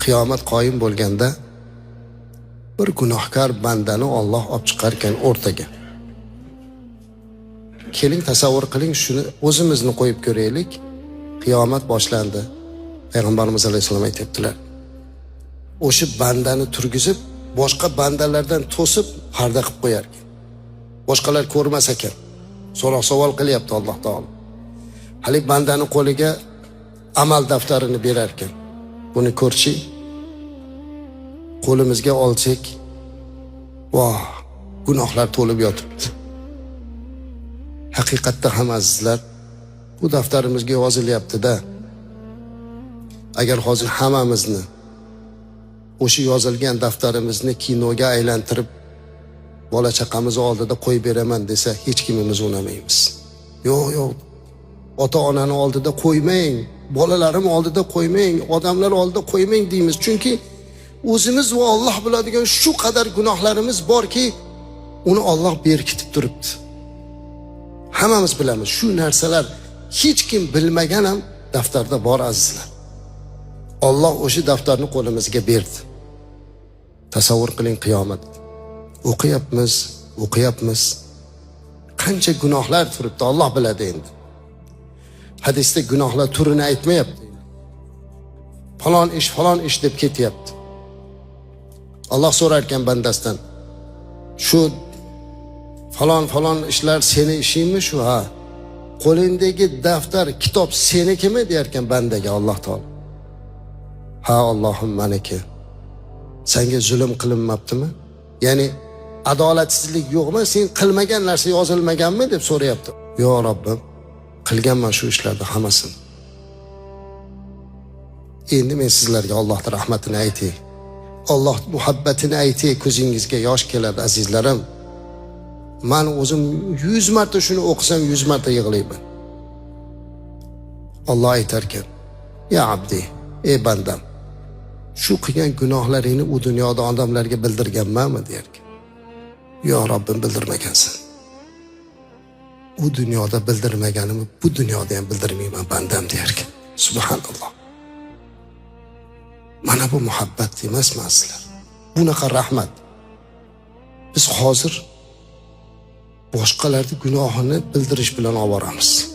qiyomat qoyim bo'lganda bir gunohkor bandani Alloh olib chiqar ekan o'rtaga. Keling tasavvur qiling, shuni o'zimizni qo'yib ko'raylik. Qiyomat boshlandi. Payg'ambarimiz alayhisalom aytibdilar. O'sha bandani turgizib, boshqa bandalardan to'sib parda qilib qo'yar ekan. Boshqalar ko'rmas ekan. So'roq savol qilyapti Alloh taolo. Hali bandani qo'liga amal daftarini berar ekan. Buni ko'rchi, qo'limizga olsak, voh, gunohlar to'lib yotibdi. Haqiqatda ham azizlar, bu daftarimizga yozilyapti-da. Agar hozir hammamizni o'sha yozilgan daftarimizni kinoga aylantirib, bola chaqamiz oldida qo'yib beraman desa, hech kimimiz unamaymiz. Yo'q. Ota-onani oldida qo'ymang, bolalarim oldida qo'ymang, odamlar oldida qo'ymang deymiz. Chunki o'zimiz va Alloh biladigan shu qadar gunohlarimiz borki, uni Alloh berkitib turibdi. Hammamiz bilamiz, shu narsalar hech kim bilmagan ham daftarda bor azizlar. Alloh o'sha daftarni qo'limizga berdi. Tasavvur qiling qiyomat. O'qiyapmiz. Qancha gunohlar turibdi, Alloh biladi endi. Hadisda gunohlar turini aytmayapti. Falon ish deb ketyapti. Alloh so'rar ekan bandasidan, shu falon ishlar seni ishingmi shu? Ha. Qo'lingdagi daftar, kitob senikimi der ekan bandaga Alloh taolo. Ha, Allohim meniki. Senga zulm qilinmabdimi? Ya'ni adolatsizlik yo'qmi? Sen qilmagan narsa yozilmaganmi deb so'rayapti. Yo Robbim, qilganman shu ishlarni hammasini. Endi men sizlarga Allohning rahmatini aytay. Alloh muhabbatini aytay, ko'zingizga yosh keladi azizlarim. Men o'zim 100 marta shuni o'qisam 100 marta yig'layman. Alloh aytar ekan: "Ya abdi, ey bandam, shu qilgan gunohlaringni u dunyoda odamlarga bildirganmanmi?" der ekan. "Yo Robbim, bildirmagansan." U dunyoda bildirmaganimni bu dunyoda ham bildirmayman bandam der ekan. Subhanalloh. Mana bu muhabbat emasmi sizlar? Bunaqa rahmat. Biz hozir boshqalarning gunohini bildirish bilan oboramiz.